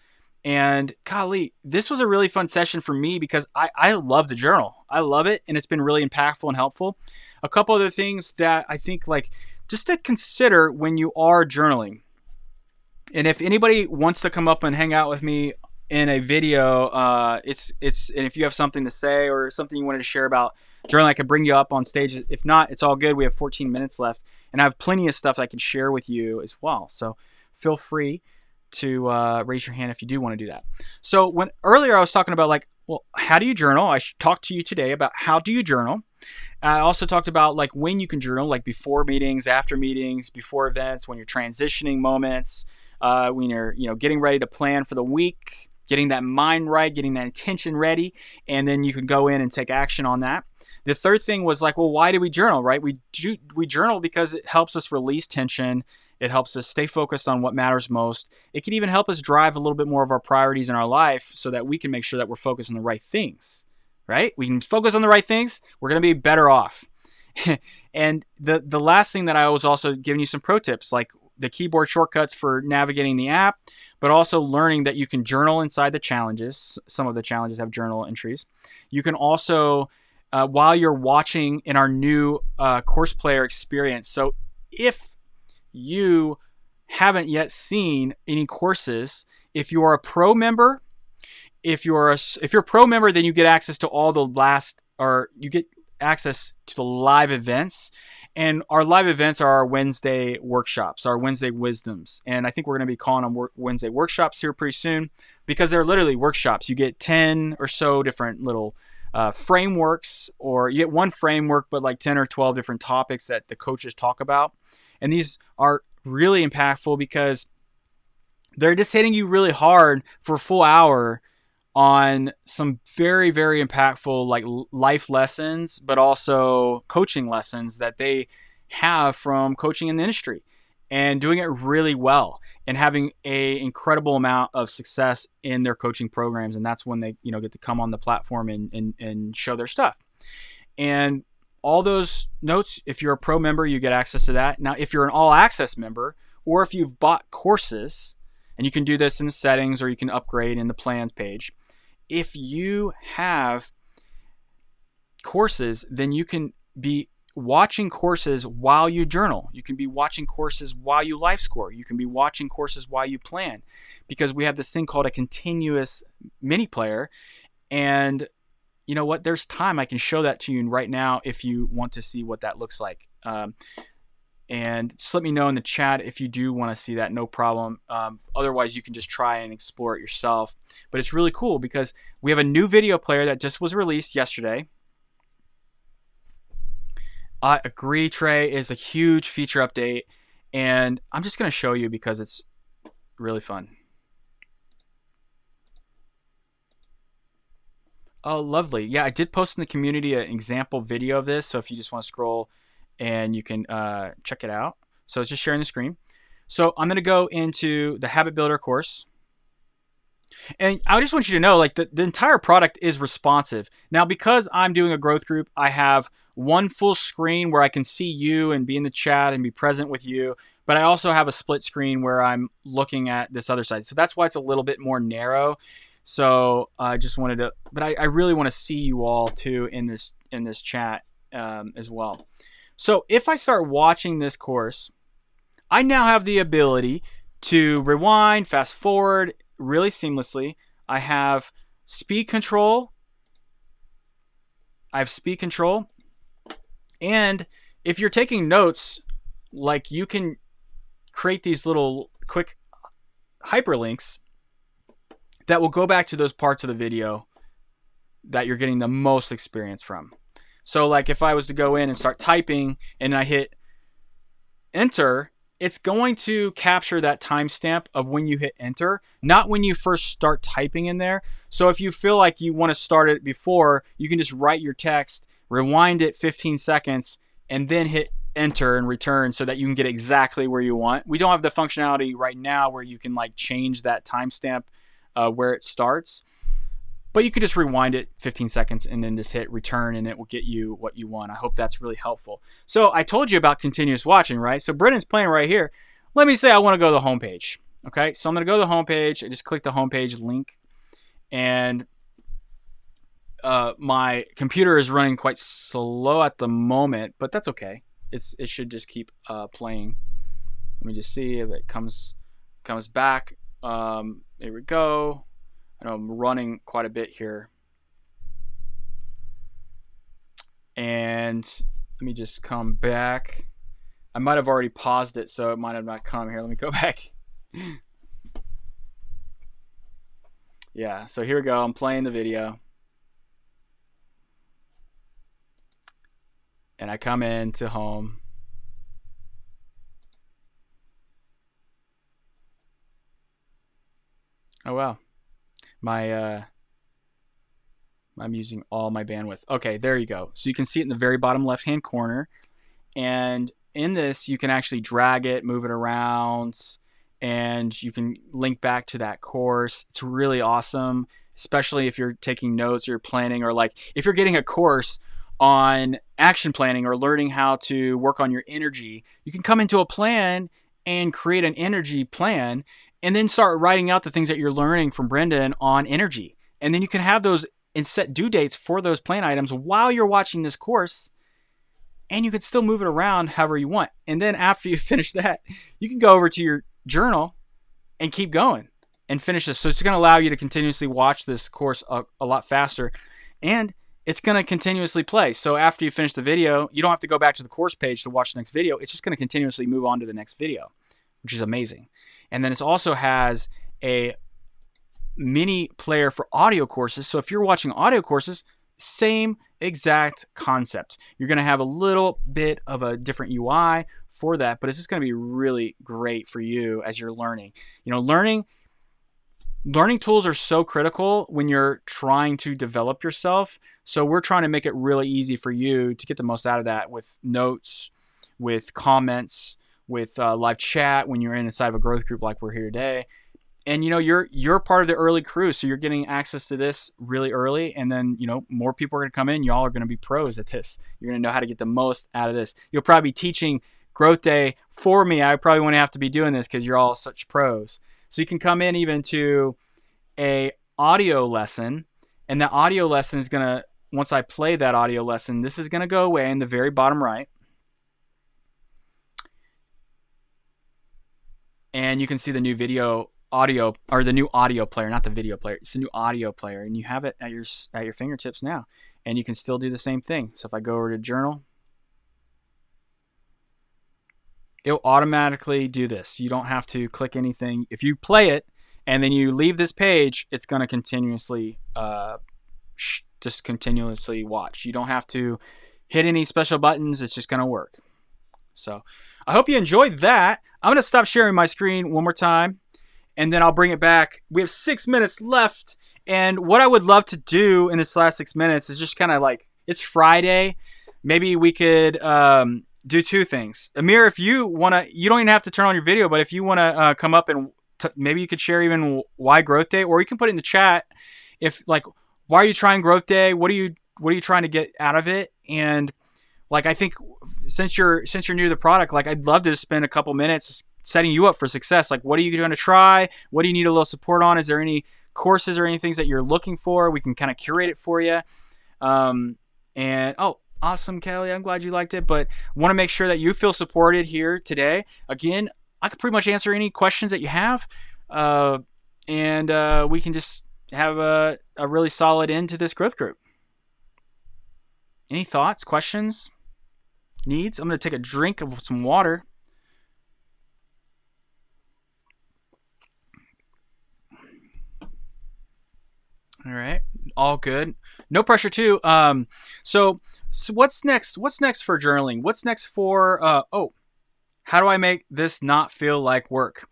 And golly, this was a really fun session for me because I love the journal. I love it, and it's been really impactful and helpful. A couple other things that I think, like, just to consider when you are journaling. And if anybody wants to come up and hang out with me in a video, and if you have something to say or something you wanted to share about journaling, I can bring you up on stage. If not, it's all good. We have 14 minutes left, and I have plenty of stuff I can share with you as well. So feel free to raise your hand if you do want to do that. So when earlier I was talking about, like, well, how do you journal? I talked to you today about how do you journal. I also talked about, like, when you can journal, like before meetings, after meetings, before events, when you're transitioning moments, when you're getting ready to plan for the week, getting that mind right, getting that intention ready, and then you can go in and take action on that. The third thing was, like, well, why do we journal, right? We journal because it helps us release tension. It helps us stay focused on what matters most. It can even help us drive a little bit more of our priorities in our life so that we can make sure that we're focused on the right things. right? We can focus on the right things. We're going to be better off. And the last thing that I was also giving you some pro tips, like the keyboard shortcuts for navigating the app, but also learning that you can journal inside the challenges. Some of the challenges have journal entries. You can also, while you're watching in our new course player experience. So if you haven't yet seen any courses, if you are a pro member, if you're a pro member, then you get access to all the you get access to the live events. And our live events are our Wednesday workshops, our Wednesday wisdoms. And I think we're going to be calling them Wednesday workshops here pretty soon, because they're literally workshops. You get 10 or so different little frameworks, or you get one framework, but like 10 or 12 different topics that the coaches talk about. And these are really impactful because they're just hitting you really hard for a full hour on some very, very impactful like life lessons, but also coaching lessons that they have from coaching in the industry, and doing it really well and having a incredible amount of success in their coaching programs. And that's when they, get to come on the platform and show their stuff. And all those notes, if you're a pro member, you get access to that. Now, if you're an all access member, or if you've bought courses, and you can do this in the settings, or you can upgrade in the plans page. If you have courses, then you can be watching courses while you journal. You can be watching courses while you life score. You can be watching courses while you plan, because we have this thing called a continuous mini player. And you know what? There's time. I can show that to you right now if you want to see what that looks like. And just let me know in the chat if you do want to see that, no problem. Otherwise, you can just try and explore it yourself. But it's really cool because we have a new video player that just was released yesterday. I agree, Trey, is a huge feature update. And I'm just going to show you because it's really fun. Oh, lovely. Yeah, I did post in the community an example video of this. So if you just want to scroll, and you can check it out. So it's just sharing the screen. So I'm going to go into the Habit Builder course. And I just want you to know, like, the entire product is responsive. Now, because I'm doing a growth group, I have one full screen where I can see you and be in the chat and be present with you. But I also have a split screen where I'm looking at this other side. So that's why it's a little bit more narrow. So I just wanted to, but I really want to see you all too in this chat as well. So if I start watching this course, I now have the ability to rewind, fast forward really seamlessly. I have speed control. And if you're taking notes, like, you can create these little quick hyperlinks that will go back to those parts of the video that you're getting the most experience from. So like if I was to go in and start typing and I hit enter, it's going to capture that timestamp of when you hit enter, not when you first start typing in there. So if you feel like you want to start it before, you can just write your text, rewind it 15 seconds, and then hit enter and return so that you can get exactly where you want. We don't have the functionality right now where you can like change that timestamp where it starts. But you could just rewind it 15 seconds and then just hit return, and it will get you what you want. I hope that's really helpful. So I told you about continuous watching, right? So Brennan's playing right here. Let me say I want to go to the homepage. Okay, so I'm going to go to the homepage. I just click the homepage link, and my computer is running quite slow at the moment, but that's okay. It should just keep playing. Let me just see if it comes back. There we go. I know I'm running quite a bit here. And let me just come back. I might have already paused it, so it might have not come here. Let me go back. Yeah, so here we go. I'm playing the video. And I come into home. Oh, wow. I'm using all my bandwidth. Okay, there you go. So you can see it in the very bottom left-hand corner. And in this, you can actually drag it, move it around, and you can link back to that course. It's really awesome. especially if you're taking notes or you're planning, or like if you're getting a course on action planning or learning how to work on your energy, you can come into a plan and create an energy plan and then start writing out the things that you're learning from Brendan on energy. And then you can have those and set due dates for those plan items while you're watching this course, and you can still move it around however you want. And then after you finish that, you can go over to your journal and keep going and finish this. So it's going to allow you to continuously watch this course a lot faster, and it's going to continuously play. So after you finish the video, you don't have to go back to the course page to watch the next video. It's just going to continuously move on to the next video, which is amazing. And then it also has a mini player for audio courses. So if you're watching audio courses, same exact concept. You're going to have a little bit of a different UI for that, but it's just going to be really great for you as you're learning. Learning tools are so critical when you're trying to develop yourself. So we're trying to make it really easy for you to get the most out of that with notes, with comments, with live chat when you're inside of a growth group like we're here today. And you're part of the early crew, so you're getting access to this really early, and then more people are going to come in. Y'all are going to be pros at this. You're going to know how to get the most out of this. You'll probably be teaching Growth Day for me. I probably won't have to be doing this because you're all such pros. So you can come in even to a audio lesson, and that audio lesson is going to, once I play that audio lesson, this is going to go away in the very bottom right. And you can see the new audio, or the new audio player, not the video player. It's the new audio player, and you have it at your fingertips now, and you can still do the same thing. So if I go over to journal, it'll automatically do this. You don't have to click anything. If you play it and then you leave this page, it's going to continuously just continuously watch. You don't have to hit any special buttons. It's just going to work. So I hope you enjoyed that. I'm going to stop sharing my screen one more time, and then I'll bring it back. We have 6 minutes left, and what I would love to do in this last 6 minutes is just kind of like, it's Friday. Maybe we could do two things. Amir, if you want to, you don't even have to turn on your video, but if you want to come up and maybe you could share even why Growth Day, or you can put it in the chat. If like, why are you trying Growth Day? What are you trying to get out of it? And like, I think since you're new to the product, like I'd love to just spend a couple minutes setting you up for success. Like, what are you going to try? What do you need a little support on? Is there any courses or any things that you're looking for? We can kind of curate it for you. And awesome, Kelly. I'm glad you liked it, but want to make sure that you feel supported here today. Again, I could pretty much answer any questions that you have. And we can just have a really solid end to this growth group. Any thoughts, questions, needs? I'm going to take a drink of some water. All right. All good. No pressure too. So what's next? What's next for journaling? What's next for, how do I make this not feel like work?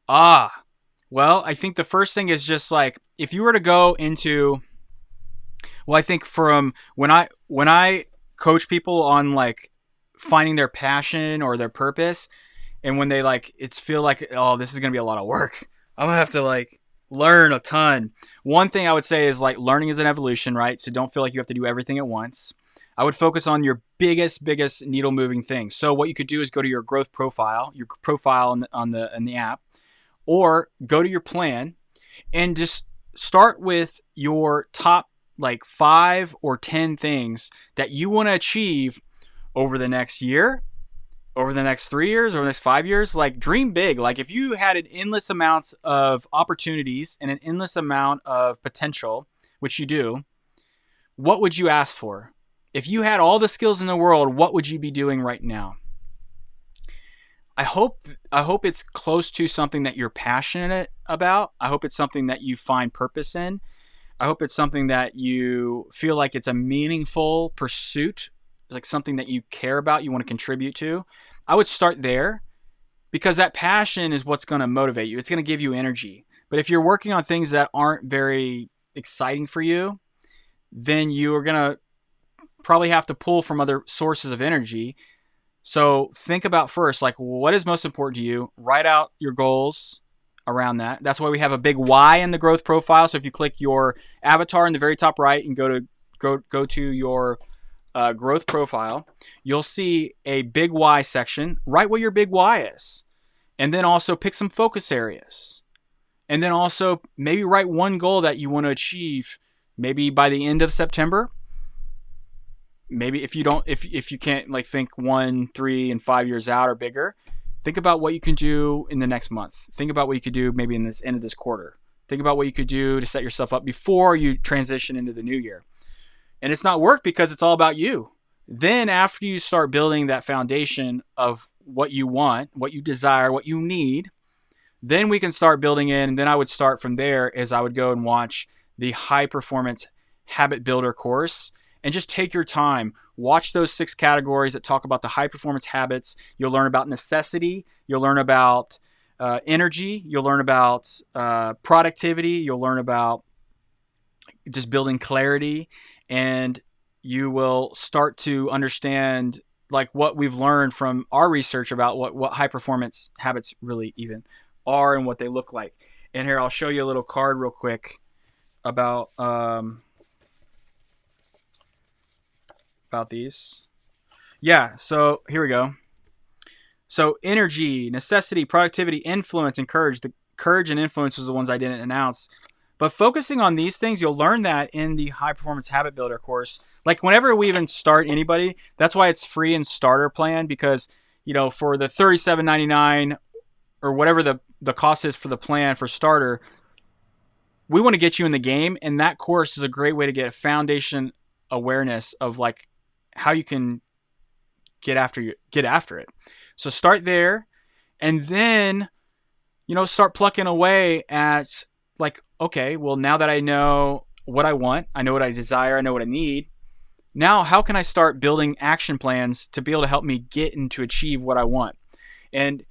Well, I think the first thing is just like, if you were to go into, well, I think from when I coach people on like finding their passion or their purpose, and when they like, it's feel like, oh, this is going to be a lot of work. I'm gonna have to like learn a ton. One thing I would say is like, learning is an evolution, right? So don't feel like you have to do everything at once. I would focus on your biggest needle moving things. So what you could do is go to your growth profile, in the app, or go to your plan and just start with your top like 5 or 10 things that you want to achieve over the next year, over the next 3 years, over the next 5 years. Like, dream big. Like, if you had an endless amounts of opportunities and an endless amount of potential, which you do, what would you ask for? If you had all the skills in the world, what would you be doing right now? I hope it's close to something that you're passionate about. I hope it's something that you find purpose in. I hope it's something that you feel like it's a meaningful pursuit, like something that you care about, you want to contribute to. I would start there, because that passion is what's going to motivate you. It's going to give you energy. But if you're working on things that aren't very exciting for you, then you are going to probably have to pull from other sources of energy. So think about first, like, what is most important to you? Write out your goals around that. That's why we have a big Y in the growth profile. So if you click your avatar in the very top right and go to your growth profile, you'll see a big Y section. Write what your big Y is. And then also pick some focus areas. And then also maybe write one goal that you want to achieve maybe by the end of September. Maybe if you can't like think 1, 3, and 5 years out or bigger, think about what you can do in the next month. Think about what you could do maybe in this end of this quarter. Think about what you could do to set yourself up before you transition into the new year. And it's not work because it's all about you. Then after you start building that foundation of what you want, what you desire, what you need, then we can start building in. And then I would start from there as I would go and watch the high performance habit builder course and just take your time. Watch those 6 categories that talk about the high performance habits. You'll learn about necessity. You'll learn about energy. You'll learn about productivity. You'll learn about just building clarity. And you will start to understand like what we've learned from our research about what high performance habits really even are and what they look like. And here, I'll show you a little card real quick about these. Yeah, so here we go. So energy, necessity, productivity, influence, and courage. The courage and influence was the ones I didn't announce. But focusing on these things, you'll learn that in the high performance habit builder course. Like whenever we even start anybody, that's why it's free in starter plan, because for the $37.99 or whatever the cost is for the plan for starter, we want to get you in the game. And that course is a great way to get a foundation awareness of like how you can get after it. So start there, and then start plucking away at like, okay, well, now that I know what I want, I know what I desire, I know what I need. Now, how can I start building action plans to be able to help me get and to achieve what I want? And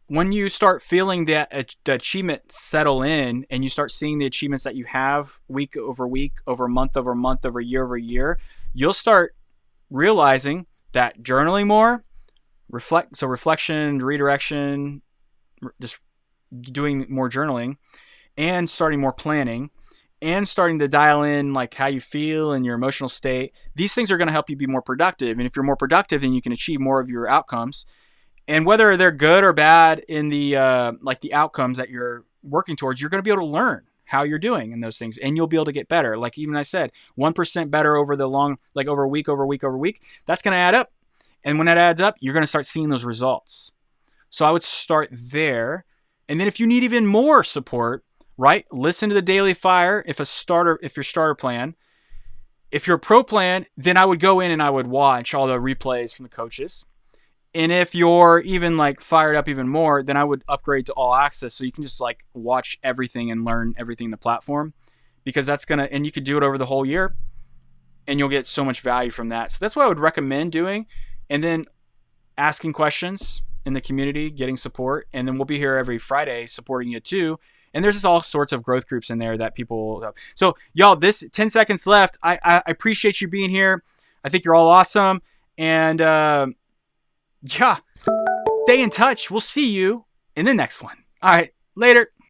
when you start feeling that the achievement settle in, and you start seeing the achievements that you have week over week, over month, over year, you'll start realizing that journaling more, reflection, redirection, just doing more journaling, and starting more planning, and starting to dial in like how you feel and your emotional state. These things are going to help you be more productive. And if you're more productive, then you can achieve more of your outcomes. And whether they're good or bad in the the outcomes that you're working towards, you're going to be able to learn how you're doing in those things, and you'll be able to get better. Like even I said, 1% better over the long, like over week, that's going to add up. And when that adds up, you're going to start seeing those results. So I would start there. And then if you need even more support, right? Listen to the Daily Fire if your starter plan. If you're a pro plan, then I would go in and I would watch all the replays from the coaches. And if you're even like fired up even more, then I would upgrade to all access, so you can just like watch everything and learn everything in the platform, because and you could do it over the whole year, and you'll get so much value from that. So that's what I would recommend doing. And then asking questions in the community, getting support. And then we'll be here every Friday supporting you too. And there's just all sorts of growth groups in there that people. So y'all, this 10 seconds left. I appreciate you being here. I think you're all awesome. And yeah, stay in touch. We'll see you in the next one. All right, later.